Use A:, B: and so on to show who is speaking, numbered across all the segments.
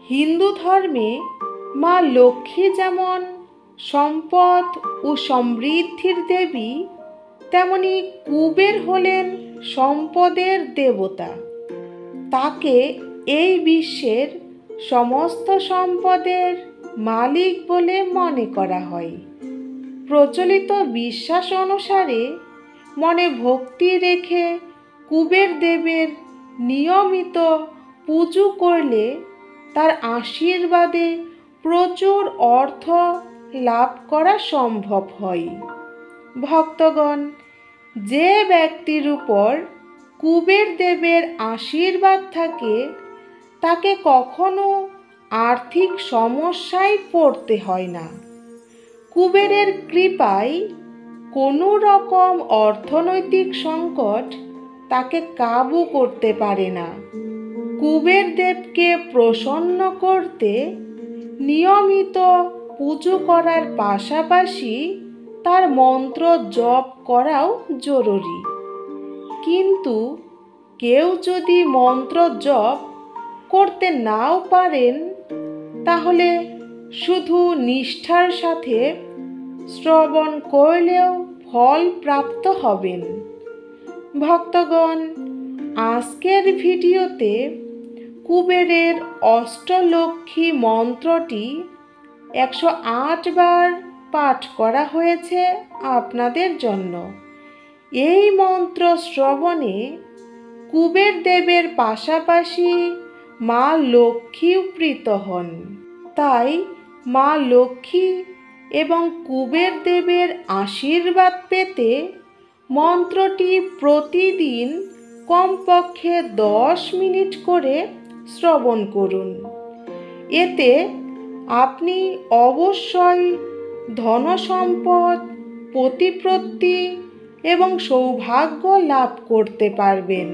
A: হিন্দু ধর্মে মা লক্ষ্মী যেমন সম্পদ ও সমৃদ্ধির দেবী, তেমনি কুবের হলেন সম্পদের দেবতা। তাকে এই বিশ্বের সমস্ত সম্পদের মালিক বলে মনে করা হয়। প্রচলিত বিশ্বাস অনুসারে মনে ভক্তি রেখে কুবের দেবের নিয়মিত পুজো করলে তার আশীর্বাদে প্রচুর অর্থ লাভ করা সম্ভব হয়। ভক্তগণ, যে ব্যক্তির উপর কুবের দেবের আশীর্বাদ থাকে তাকে কখনো আর্থিক সমস্যায় পড়তে হয় না। কুবেরের কৃপায় কোনো রকম অর্থনৈতিক সংকট তাকে কাবু করতে পারে না। কুবের দেবকে প্রসন্ন করতে নিয়মিত পুজো করার পাশাপাশি তার মন্ত্র জপ করাও জরুরি। কিন্তু কেউ যদি মন্ত্র জপ করতে নাও পারেন, তাহলে শুধু নিষ্ঠার সাথে শ্রবণ করলেও ফল প্রাপ্ত হবেন। ভক্তগণ, আজকের ভিডিওতে কুবেরের অষ্টলক্ষ্মী মন্ত্রটি 108 বার পাঠ করা হয়েছে আপনাদের জন্য। এই মন্ত্র শ্রবণে কুবের দেবের পাশাপাশি মা লক্ষ্মীও প্রীত হন। তাই মা লক্ষ্মী এবং কুবের দেবের আশীর্বাদ পেতে মন্ত্রটি প্রতিদিন কমপক্ষে 10 মিনিট করে শ্রবণ করুন। এতে আপনি অবশ্যই ধনসম্পদ, প্রতিপত্তি এবং সৌভাগ্য লাভ করতে পারবেন।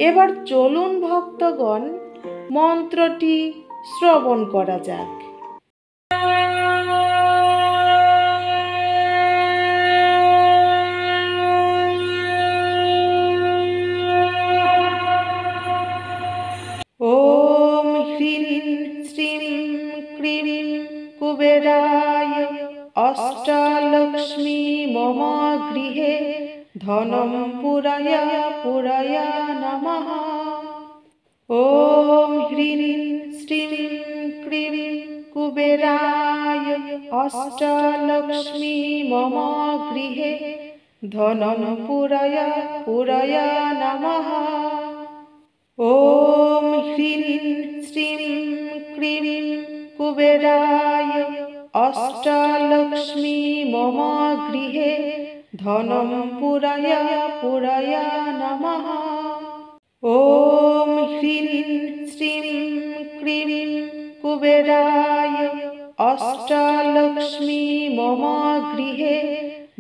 A: এবার চলুন ভক্তগণ, মন্ত্রটি শ্রবণ করা যাক। ওম হ্রিং শ্রীং ক্রিং কুবেরায় অষ্টলক্ষ্মী মম গৃহে ধনম পুরায়া পুরায়া নমঃ। ওম হ্রিং শ্রীং ক্রিং কুবেরায় অষ্টলক্ষ্মী মম গৃহে ধনম পুরায়া পুরায়া নমঃ। ওম হ্রিং শ্রীং ক্রিং কুবেরায় অষ্টলক্ষ্মী মম গৃহে ধনম পুরায়া পুরায়া নমঃ। ওম হ্রিং শ্রীং ক্রিং কুবেরায় অষ্টলক্ষ্মী মম গৃহে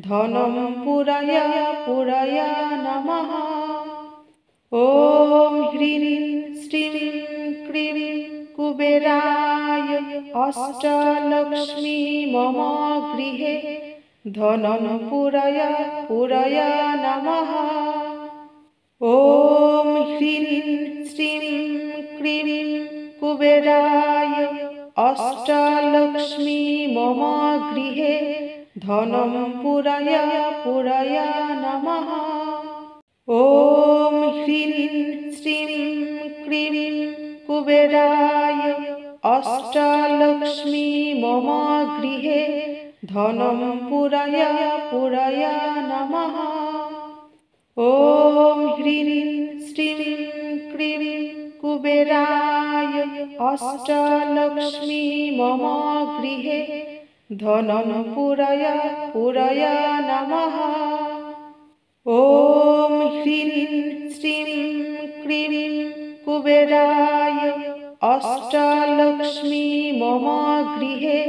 A: ধনম পুরায়া পুরায়া নমঃ। ওম হ্রিং শ্রীং ক্রিং কুবেরায় অষ্টলক্ষ্মী মম গৃহে ধনম পুরায়া পুরায়া নমঃ। ওম হ্রিং শ্রীং ক্রিং কুবেরায় অষ্টলক্ষ্মী মম গৃহে ধনম পুরায়া পুরায়া নমঃ। ওম হ্রিং শ্রীং ক্রিং কুবেরায় অষ্টলক্ষ্মী মম গৃহে ধনম পুরায়া পুরায়া নমঃ। ওম হ্রিং শ্রীং ক্রিং কুবেরায় অষ্টলক্ষ্মী মম গৃহে ধনম পুরায়া পুরায়া নমঃ। ওম হ্রিং শ্রীং ক্রিং কুবেরায় অষ্টলক্ষ্মী মম গৃহে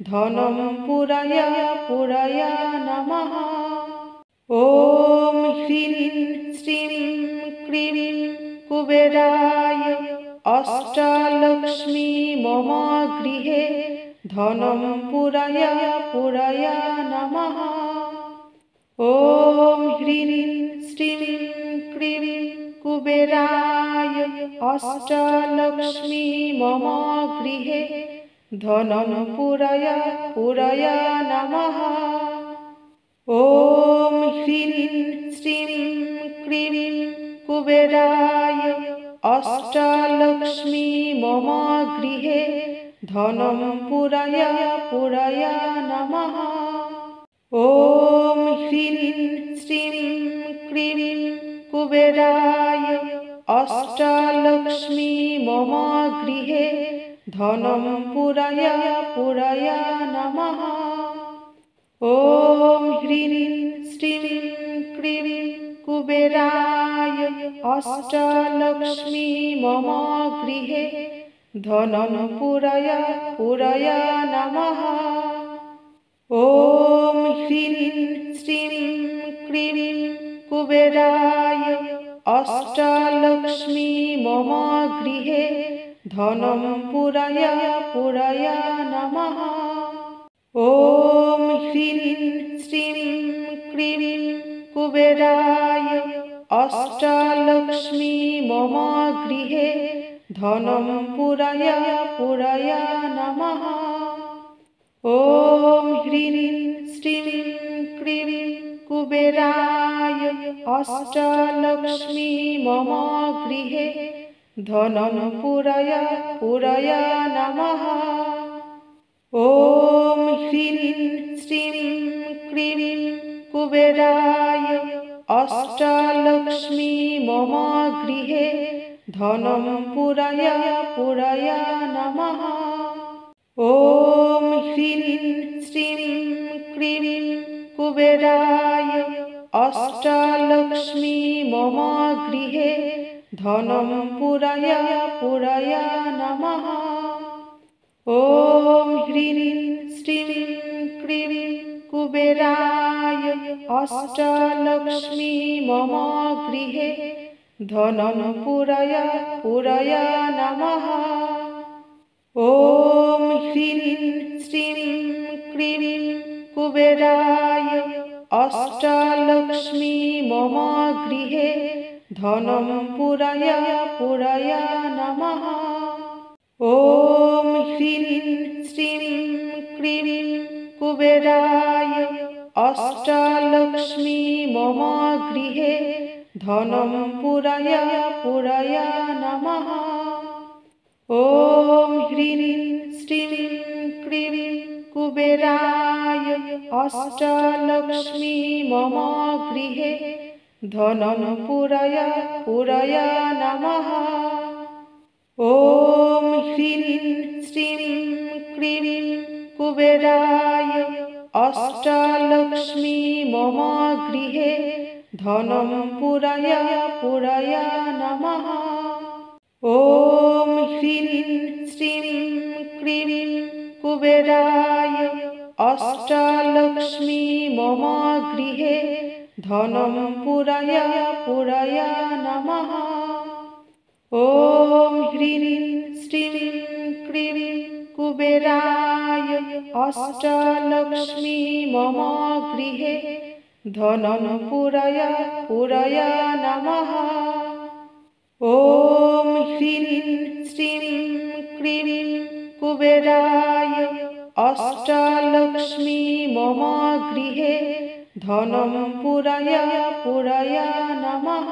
A: ধনম পুরায়া পুরায়া নমঃ। ওম হ্রিং শ্রীং ক্রিং কুবেরায় অষ্টলক্ষ্মী মম গৃহে ধনম পুরায়া পুরায়া নমঃ। ওম হ্রিং শ্রীং ক্রিং कुबेराय अष्टलक्ष्मी मम गृहे धनं पुरय पुरय नमः। ॐ ह्रीं श्रीं क्रीं कुबेराय अष्टलक्ष्मी मम गृहे धनं पुरय पुरय नमः। ॐ ह्रीं श्रीं क्रीं कुबेराय अष्टलक्ष्मी मम गृहे धनं पुरय पुरय नमः। ॐ ह्रीं श्रीं क्रीं कुबेराय अष्टलक्ष्मी मम गृहे धनं पुरय पुरय नमः। ॐ ह्रीं श्रीं क्रीं कुबेराय अष्टलक्ष्मी मम गृहे धनं पुरय पुरय नमः। ॐ ह्रीं श्रीं क्रीं कुबेराय अष्टलक्ष्मी मम गृहे धनं पुरय पुरय नमः। ॐ ह्रीं श्रीं क्रीं कुबेराय अष्टलक्ष्मी मम गृहे धनं पुरय पुरय नमः। ॐ ह्रीं श्रीं क्रीं कुबेराय अष्टलक्ष्मी मम गृहे धनं पुरय पुरय नमः। ॐ ह्रीं श्रीं क्रीं कुबेराय अष्टलक्ष्मी मम गृहे धनं पुरय पुरय नमः। ॐ ह्रीं श्रीं क्रीं कुबेराय अष्टलक्ष्मी मम गृहे धनं पुरय पुरय नमः। ॐ ह्रीं श्रीं क्रीं कुबेराय अष्टलक्ष्मी मम गृहे धनं पुरय पुरय नमः। ॐ ह्रीं श्रीं क्रीं कुबेराय अष्टलक्ष्मी मम गृहे धनं पुरय पुरय नमः। ॐ ह्रीं श्रीं क्रीं कुबेराय अष्टलक्ष्मी मम गृहे धनं पुरय पुरय नमः। ॐ ह्रीं श्रीं क्रीं कुबेराय अष्टलक्ष्मी मम गृहे धनं पुरय पुरय नमः। ॐ ह्रीं श्रीं क्रीं कुबेराय अष्टलक्ष्मी मम गृहे धनं पुरय पुरय नमः। ॐ ह्रीं श्रीं क्रीं कुबेराय अष्टलक्ष्मी मम गृहे धनं पुरय पुरय नमः। ॐ ह्रीं श्रीं क्रीं कुबेराय अष्टलक्ष्मी मम गृहे धनं पुरय पुरय नमः।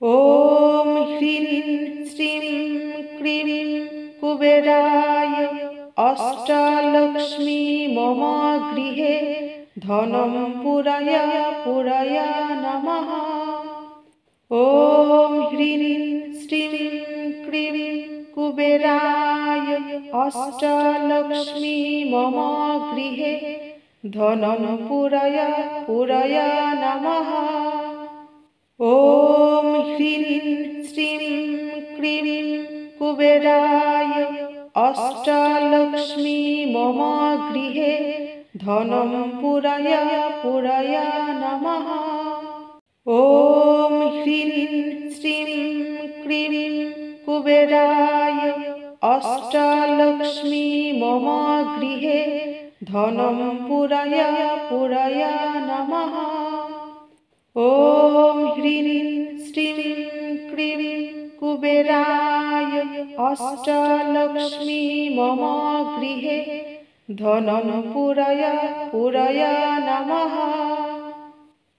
A: ॐ ह्रीं श्रीं क्रीं कुबेराय अष्टलक्ष्मी मम गृहे धनं पुरय पुरय नमः। ॐ ह्रीं श्रीं क्रीं कुबेराय अष्टलक्ष्मी मम गृहे धनं पुरय पुरय नमः। ॐ ह्रीं श्रीं क्रीं कुबेराय अष्टलक्ष्मी मम गृहे धनं पुरय पुरय नमः। ॐ ह्रीं श्रीं क्रीं कुबेराय अष्टलक्ष्मी मम गृहे धनं पुरय पुरय नमः। ॐ ह्रीं श्रीं क्रीं कुबेराय अष्टलक्ष्मी मम गृहे धनं पुरय पुरय नमः।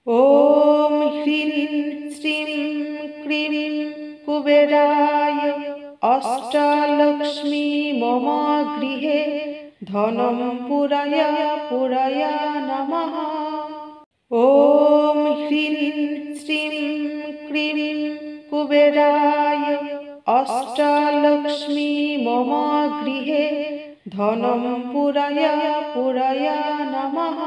A: ॐ ह्रीं श्रीं क्रीं कुबेराय अष्टलक्ष्मी मम गृहे धनं पुरय पुरय नमः। ॐ ह्रीं श्रीं क्रीं कुबेराय अष्टलक्ष्मी मम गृहे धनं पुरय पुरय नमः।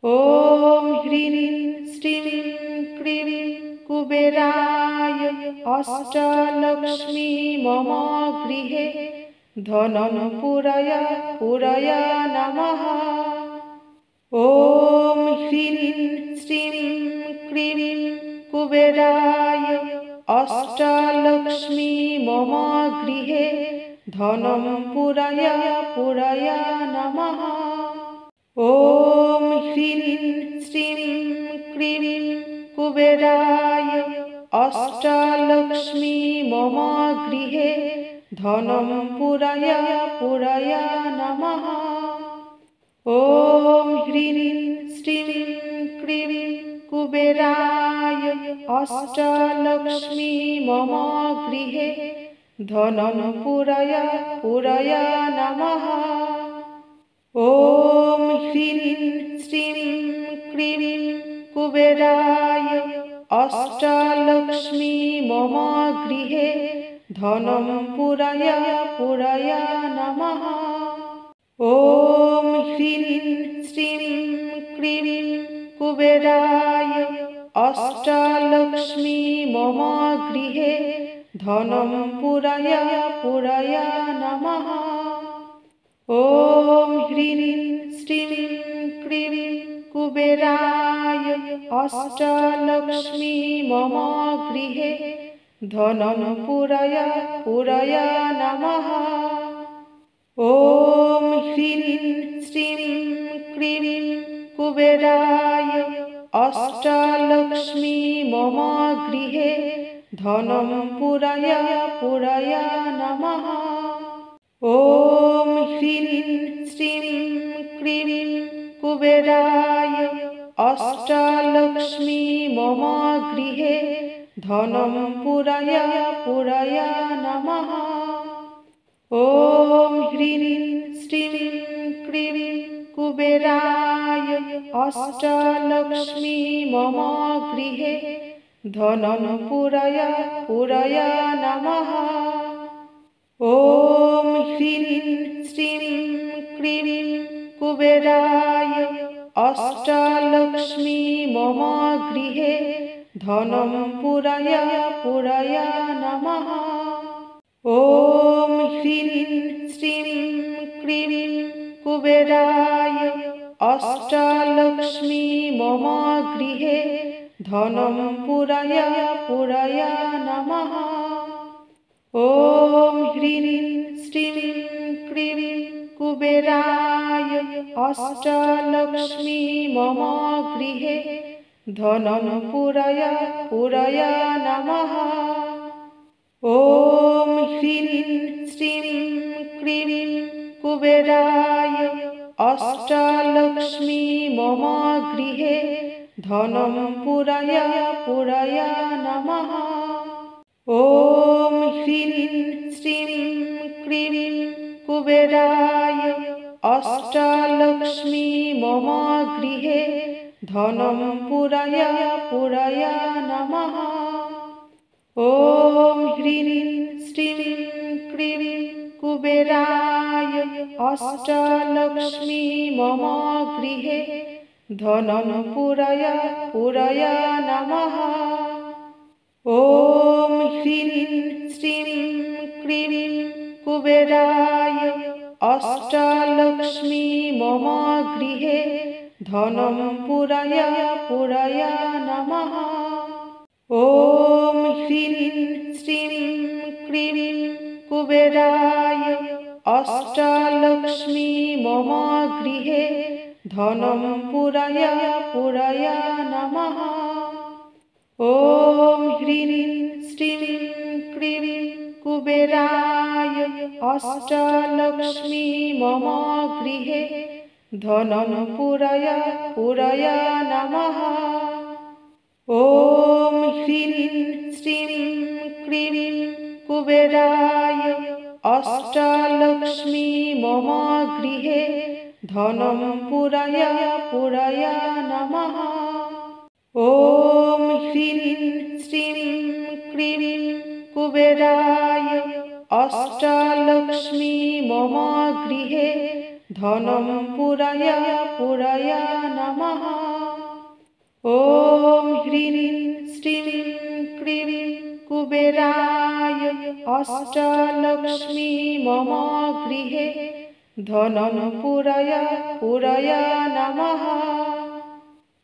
A: ॐ ह्रीं श्रीं क्रीं कुबेराय अष्टलक्ष्मी मम गृहे धनं पुरय पुरय नमः। ॐ ह्रीं श्रीं क्रीं कुबेराय अष्टलक्ष्मी मम गृहे धनं पुरय पुरय नमः। ॐ ह्रीं श्रीं क्रीं कुबेराय अष्टलक्ष्मी मम गृहे धनं पुरय पुरय नमः। ॐ ह्रीं श्रीं क्रीं कुबेराय अष्टलक्ष्मी मम गृहे धनं पुरय पुरय नमः। ॐ ह्रीं श्रीं क्रीं कुबेराय अष्टलक्ष्मी मम गृहे धनं पुरय पुरय नमः। ॐ ह्रीं श्रीं क्रीं कुबेराय अष्टलक्ष्मी मम गृहे धनं पुरय पुरय नमः। ॐ ह्रीं श्रीं क्रीं कुबेराय अष्टलक्ष्मी मम गृहे धनं पुरय पुरय नमः। ॐ ह्रीं श्रीं क्रीं कुबेराय अष्टलक्ष्मी मम गृहे धनं पुरय पुरय नमः। ॐ ह्रीं श्रीं क्रीं कुबेराय अष्टलक्ष्मी मम गृहे धनं पुरय पुरय नमः। ॐ ह्रीं श्रीं क्रीं कुबेराय अष्टलक्ष्मी मम गृहे धनं पुरय पुरय नमः। ॐ ह्रीं श्रीं क्रीं कुबेराय अष्टलक्ष्मी मम गृहे धनं पुरय पुरय नमः। ॐ ह्रीं श्रीं क्रीं कुबेराय अष्टलक्ष्मी मम गृहे धनं पुरय पुरय नमः। ॐ ह्रीं श्रीं क्रीं कुबेराय अष्टलक्ष्मी मम गृहे धनं पुरय पुरय नमः। ॐ ह्रीं श्रीं क्रीं कुबेराय अष्टलक्ष्मी मम गृहे धनं पुरय पुरय नमः। ॐ ह्रीं श्रीं क्रीं कुबेराय अष्टलक्ष्मी मम गृहे धनं पुरय पुरय नमः। ॐ ह्रीं श्रीं क्रीं कुबेराय अष्टलक्ष्मी मम गृहे धनं पुरय पुरय नमः। ॐ ह्रीं श्रीं क्रीं कुबेराय अष्टलक्ष्मी मम गृहे धनं पुरय पुरय नमः। ॐ ह्रीं श्रीं क्रीं कुबेराय अष्टलक्ष्मी मम गृहे धनं पुरय पुरय नमः। ॐ ह्रीं श्रीं क्रीं कुबेराय अष्टलक्ष्मी मम गृहे धनं पुरय नमः। ॐ ह्रीं श्रीं क्रीं कुबेराय अष्टलक्ष्मी मम गृहे धनं पुरय नमः। ॐ ह्रीं श्रीं क्रीं कुबेराय अष्टलक्ष्मी मम गृहे धनं पुरय नमः। ॐ ह्रीं श्रीं क्रीं कुबेराय अष्टलक्ष्मी मम गृहे धनं पुरय नमः।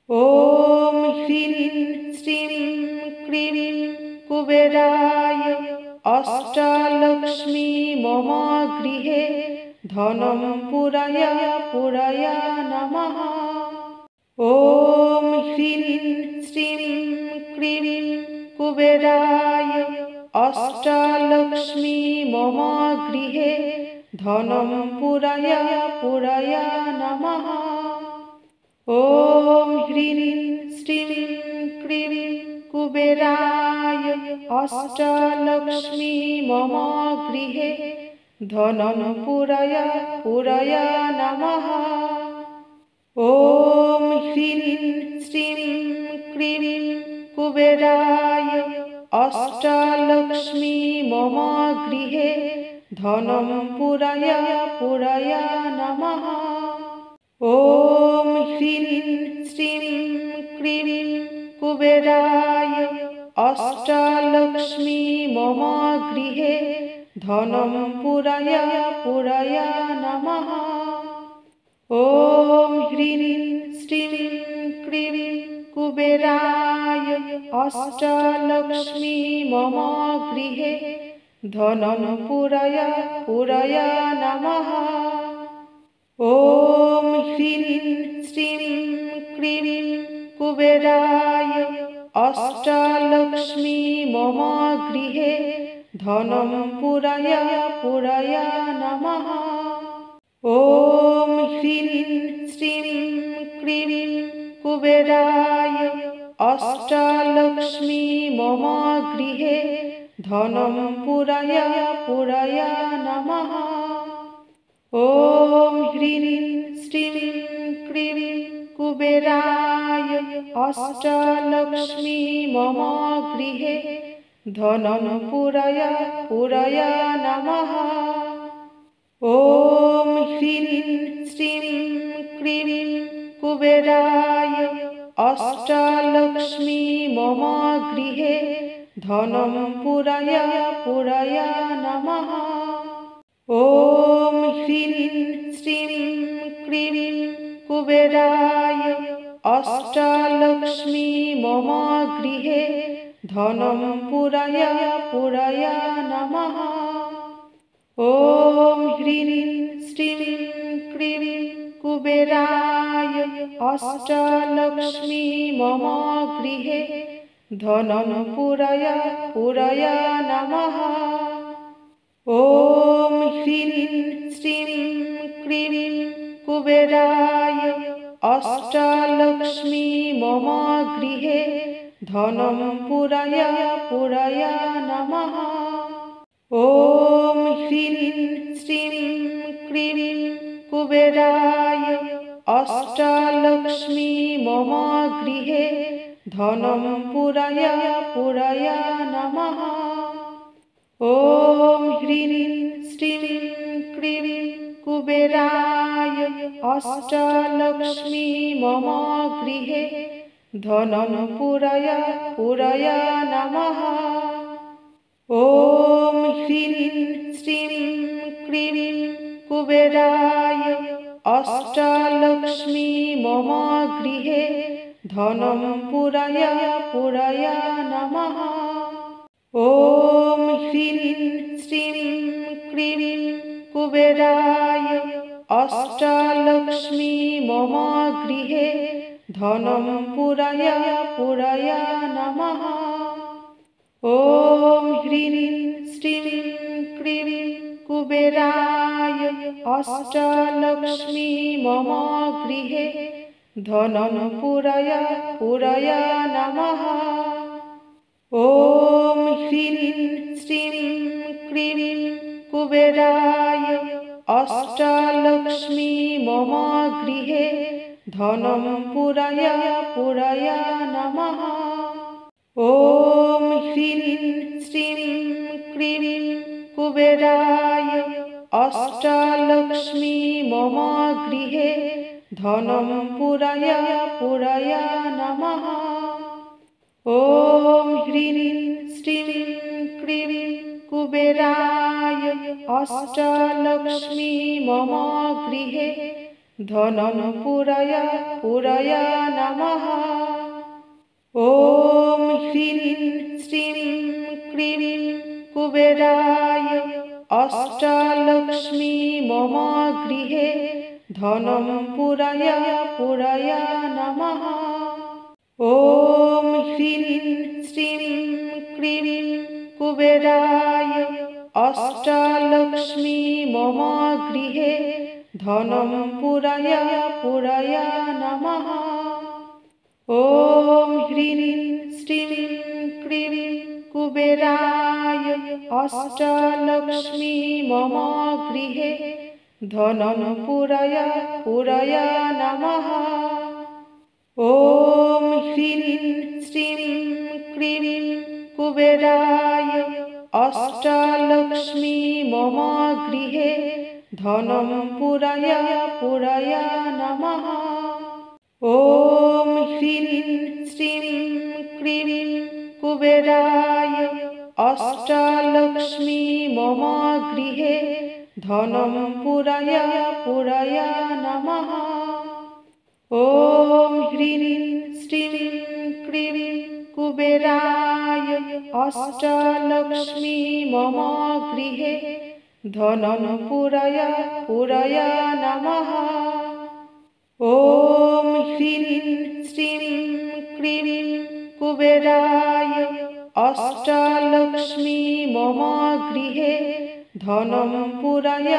A: ॐ ह्रीं श्रीं क्रीं कुबेराय अष्टलक्ष्मी मम गृहे धनं पुरय नमः। ॐ ह्रीं श्रीं क्रीं कुबेराय अष्टलक्ष्मी मम गृहे धनं पुरय नमः। ॐ ह्रीं श्रीं क्रीं कुबेराय अष्टलक्ष्मी मम गृहे धनं पुरय नमः। ॐ ह्रीं श्रीं क्रीं कुबेराय अष्टलक्ष्मी मम गृहे धनं पुरय नमः। ॐ ह्रीं श्रीं क्रीं कुबेराय अष्टलक्ष्मी मम गृहे धनं पुरय नमः। ॐ ह्रीं श्रीं क्रीं कुबेराय अष्टलक्ष्मी मम गृहे धनं पुरय नमः। ॐ ह्रीं श्रीं क्रीं कुबेराय अष्टलक्ष्मी मम गृहे धनं पुरय नमः। ॐ ह्रीं श्रीं क्रीं कुबेराय अष्टलक्ष्मी मम गृहे धनं पुरय नमः। ॐ ह्रीं श्रीं क्रीं कुबेराय अष्टलक्ष्मी मम गृहे धनं पुरय नमः। ॐ ह्रीं श्रीं क्रीं कुबेराय अष्टलक्ष्मी मम गृहे धनं पुरय नमः। ॐ ह्रीं श्रीं क्रीं कुबेराय अष्टलक्ष्मी मम गृहे धनं पुरय नमः। ॐ ह्रीं श्रीं क्रीं कुबेराय अष्टलक्ष्मी मम गृहे धनं पुरय नमः। ॐ ह्रीं श्रीं क्रीं कुबेराय अष्टलक्ष्मी मम गृहे धनं पुरय नमः। ॐ ह्रीं श्रीं क्रीं कुबेराय अष्टलक्ष्मी मम गृहे धनं पुरय नमः। ॐ ह्रीं श्रीं क्रीं कुबेराय अष्टलक्ष्मी मम गृहे धनं पुरय नमः। ॐ ह्रीं श्रीं क्रीं कुबेराय अष्टलक्ष्मी मम गृहे धनं पुरय नमः। ॐ ह्रीं श्रीं क्रीं कुबेराय अष्टलक्ष्मी मम गृहे धनं पुरय पुरय नमः। ॐ ह्रीं श्रीं क्रीं कुबेराय अष्टलक्ष्मी मम गृहे धनं पुरय पुरय नमः। ॐ ह्रीं श्रीं क्रीं कुबेराय अष्टलक्ष्मी मम गृहे धनं पुरय पुरय नमः। ॐ ह्रीं श्रीं क्रीं कुबेराय अष्टलक्ष्मी मम गृहे धनं पुरय पुरय नमः। ॐ ह्रीं श्रीं क्रीं कुबेराय अष्टलक्ष्मी मम गृहे धनं पुरय पुरय नमः। ॐ ह्रीं श्रीं क्रीं कुबेराय अष्टलक्ष्मी मम गृहे धनं पुरय पुरय नमः। ॐ ह्रीं श्रीं क्रीं कुबेराय अष्टलक्ष्मी मम गृहे धनं पुरय पुरय नमः। ॐ ह्रीं श्रीं क्रीं कुबेराय अष्टलक्ष्मी मम गृहे धनं पुरय पुरय नमः। ॐ ह्रीं श्रीं क्रीं कुबेराय अष्टलक्ष्मी मम गृहे धनं पुरय पुरय नमः। ॐ ह्रीं श्रीं क्रीं कुबेराय अष्टलक्ष्मी मम गृहे धनं पुरय पुरय नमः। ॐ ह्रीं श्रीं क्रीं कुबेराय अष्टलक्ष्मी मम गृहे धनं पुरय पुरय नमः। ॐ ह्रीं श्रीं क्रीं कुबेराय अष्टलक्ष्मी मम गृहे धनं पुरय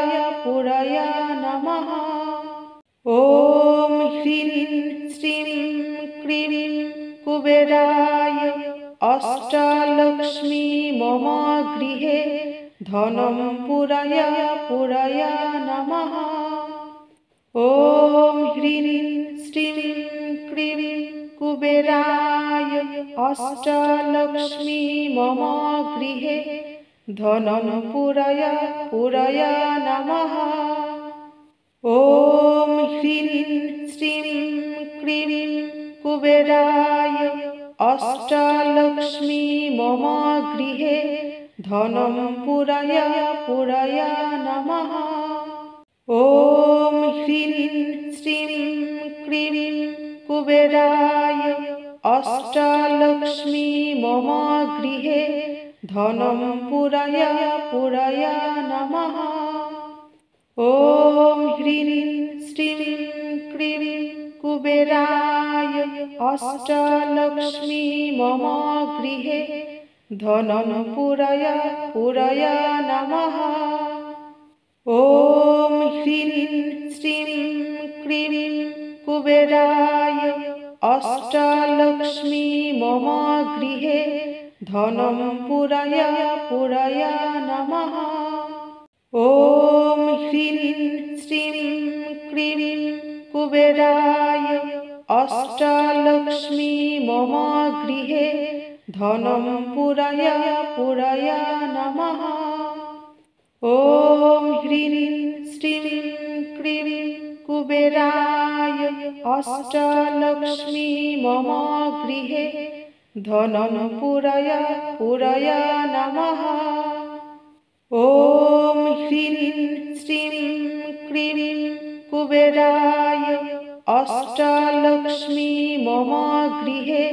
A: पुरय नमः। ॐ ह्रीं श्रीं क्रीं कुबेराय अष्टलक्ष्मी मम गृहे धनं पुरय पुरय नमः। ॐ ह्रीं श्रीं क्रीं कुबेराय अष्टलक्ष्मी मम गृहे धनं पुरय पुरय नमः। ॐ ह्रीं श्रीं क्रीं कुबेराय अष्टलक्ष्मी मम गृहे धनं पुरय पुरय नमः। ॐ ह्रीं श्रीं क्रीं कुबेराय अष्टलक्ष्मी मम गृहे धनं पुरय पुरय नमः। ॐ ह्रीं श्रीं क्रीं कुबेराय अष्टलक्ष्मी मम गृहे धनं पुरय पुरय नमः। ॐ ह्रीं श्रीं क्रीं कुबेराय अष्टलक्ष्मी मम गृहे धनं पुरय पुरय नमः। ॐ ह्रीं श्रीं क्रीं कुबेराय अष्टलक्ष्मी मम गृहे धनं पुरय पुरय नमः। ॐ ह्रीं श्रीं क्रीं कुबेराय अष्टलक्ष्मी मम गृहे धनं पुरय पुरय नमः। ॐ ह्रीं श्रीं क्रीं कुबेराय अष्टलक्ष्मी मम गृहे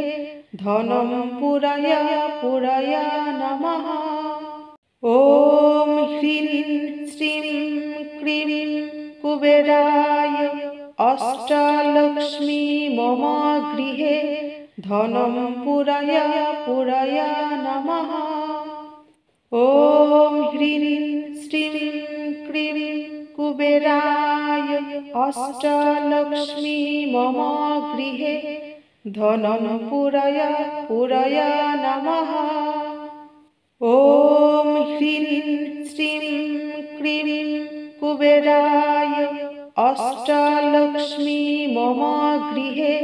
A: धनं पुरय पुरय नमः। ॐ ह्रीं श्रीं क्रीं कुबेराय अष्टलक्ष्मी मम गृहे धनं पुराय पुराय नमः। ॐ ह्रीं श्रीं क्रीं कुबेराय अष्टलक्ष्मी मम गृहे धनं पुराय पुराय नमः। ॐ ह्रीं श्रीं क्रीं कुबेराय अष्टलक्ष्मी मम गृहे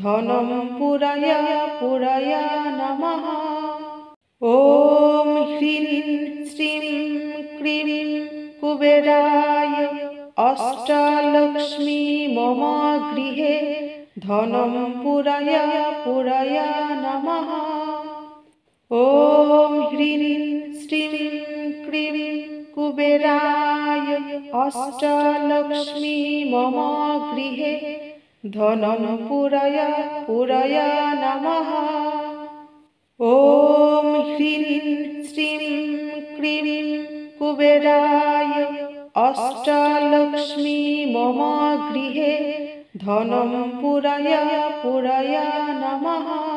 A: धनं पुराय पुराय नमः। ॐ ह्रीं श्रीं क्रीं कुबेराय अष्टलक्ष्मी मम गृहे धनं पुराय पुराय नमः। ॐ ह्रीं श्रीं क्रीं कुबेराय अष्टलक्ष्मी मम गृहे धनं पुराय पुराय नमः। ॐ ह्रीं श्रीं क्रीं कुबेराय अष्टलक्ष्मी मम गृहे धनं पुराय पुराय नमः।